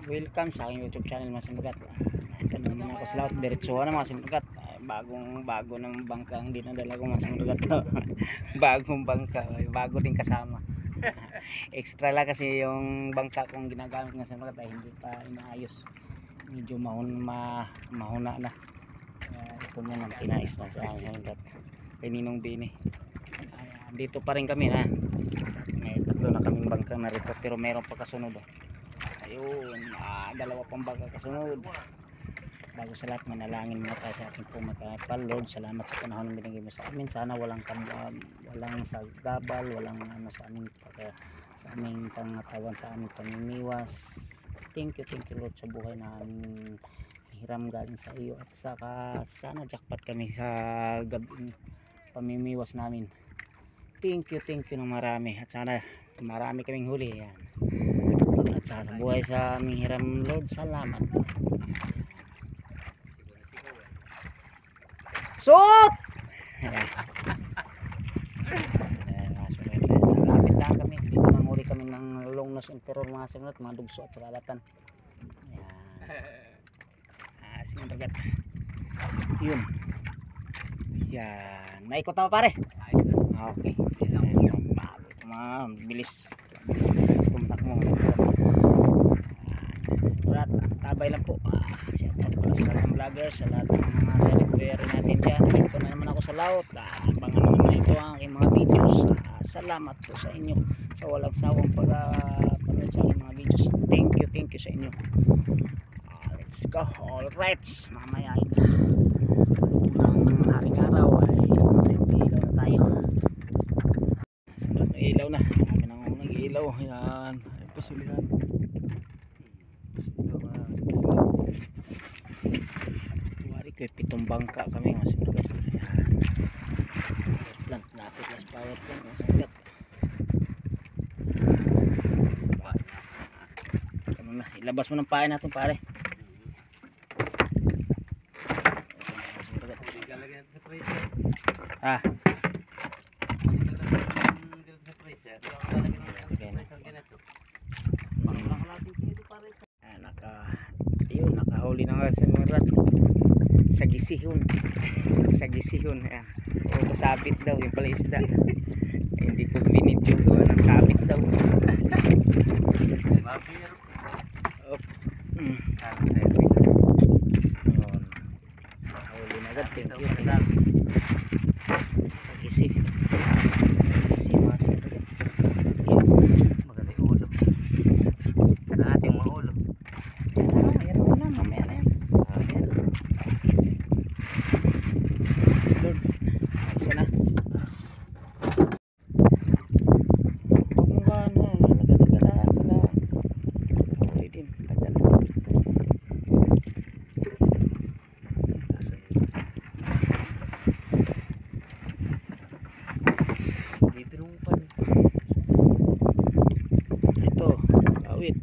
Welcome sa aking YouTube channel mga sinugat. Ito naman ako sa laot, diretsuhan na mga sinugat. Bago ng bangka ang dinadala ko mga sinugat. Bagong bangka, bago din kasama. Extra lang kasi yung bangka kong ginagamit mga sinugat ay hindi pa inaayos. Medyo mahuna na. Ito muna ang pinais na sa aking sinugat. Kaninong bini. Dito pa rin kami ha. May tatlo na kaming bangka na rito pero meron pa kasunod. Ayun, dalawa pang bangka kasunod. Bago sa lahat, manalangin muna tayo sa ating pumatapal. Lord, salamat sa panahon na binigay mo sa amin. Sana walang sagabal, walang sa aming pangatawan, sa aming pamimiwas. Thank you Lord sa buhay na aming hiram galing sa iyo. At saka sana jackpot kami sa gabi pamimiwas namin. Thank you ng marami. At sana marami kaming huli. Yan. At sa buhay sa aming hiram Lord, salamat. Sot! Lapit lang kami. Dito nanguli kami ng long nose emperor mga simunat, mga dugso at salalatan. Yan. Simunat. Yun. Yan. Naikot na pare? Okay. Bilis tumatak mo. Tabay lang po. Shout out pala sa lahat ng vloggers, sa lahat ng mga celebrity natin dyan. Dito na naman ako sa laot. Abangan naman na ito ang aking mga videos. Salamat po sa inyo sa walang sawang pag-panood sa aking mga videos. Thank you sa inyo. Let's go. Alright, mamaya unang haring araw ay ilaw na tayo. Salat na ilaw na. Kami nang unang ilaw. Yan. Ay pasulihan. Pitong bangka kami mga sinugat. Plant napit nas power plant mga sinugat. Ano na, ilabas mo ng pain natin pare. Ah. Nakahuli na nga sinugat. Sagisihon ayan. O kasabit daw yung pala isda. Hindi ko binidyo doon ang sabit daw. Huli na agad. Thank you. Sagisi mga sinugat. Maganda yung ulo. Natin yung mga ulo. Ayan mo na, mamaya na yan. Isa na. Huwag mo ba nalagadagadaan pala. Huli din. Tagal. Bibirungpan. Ito. Kawit.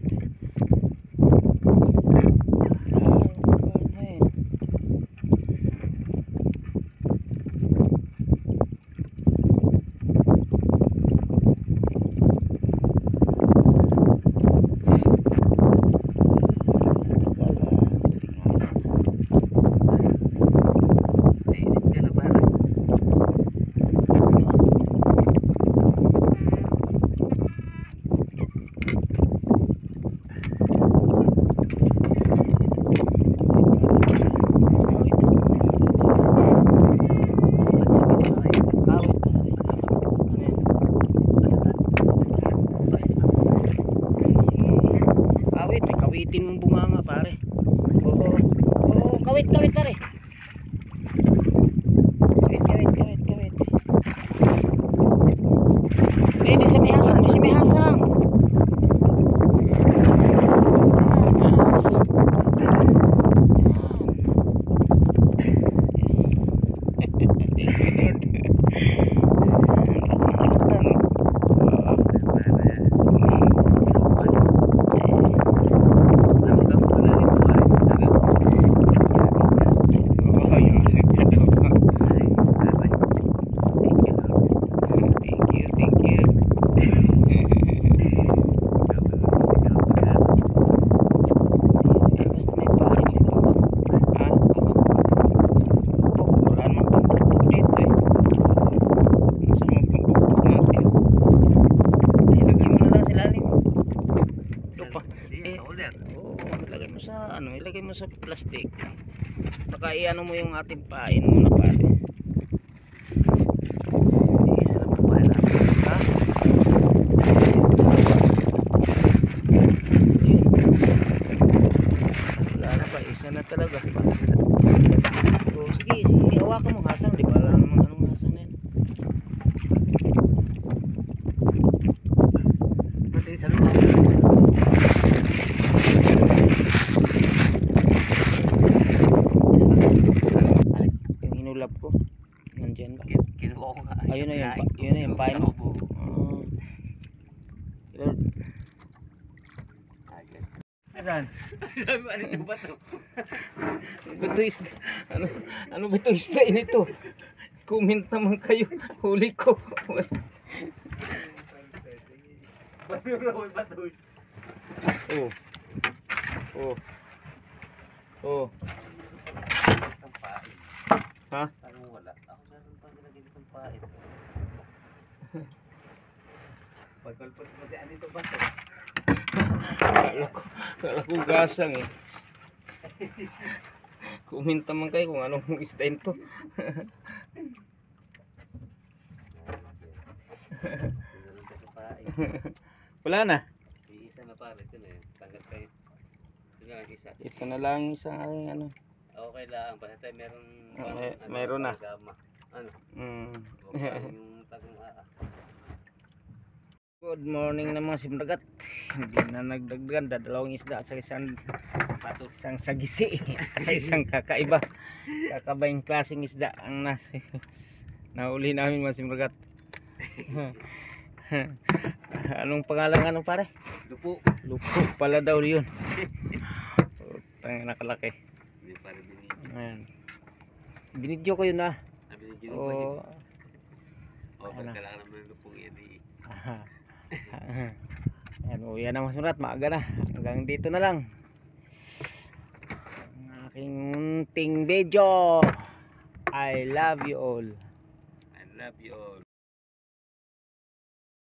Kawitin mong bunganga pare. Oo, kawit pare. Kawit. Di sa may hasang. ilagay mo sa plastic. Saka iano mo yung ating pain muna pare. Isa na pa na. Ha? Wala na pa, isa na talaga. So, sige, hawakan mo hasang, di ba? Wala namang anong hasang na yan. Pati sa lupa. Yung hinulap ko. Nandiyan ba? Kinuha ko nga. Ayun na yung, yun na yung pain mo. Saan? Sabi mo, ano ito ba ito? Ito isda. Ano ba ito isda ito? Comment naman kayo. Huli ko. Oh. Oh. Oh. Ha? Parang wala. Ako meron pang nilagay ditong pain. Pagkalpot mo di ano ito ba ito? Kala ko gasang eh. Comment naman kayo kung anong isda ito. Wala na. Isa na pare, ito na yun. Tanggal kayo. Ito na lang isa. Ito na lang isang aking ano. Okay lang, basta tayo meron Meron na. gama. Ano? Mm. Yung tagong Good morning na mga simragat. Hindi na nagdagdagan. Dalawang isda sa isang sagisi sa isang kakaiba. Kakabaing klaseng isda ang nahuli namin mga simragat. Anong pangalan nga nung pare? lupo. Lupo pala daw yun. Tangina nakalaki. Hindi pare binigyan. Ayan. Binidyo ko yun ah. Binigyan mo pa yun. Oh, kailangan naman ng lupong yan eh. Ayan, uwi na mga surat. Maaga na. Hanggang dito na lang ang aking munting video. I love you all. I love you all.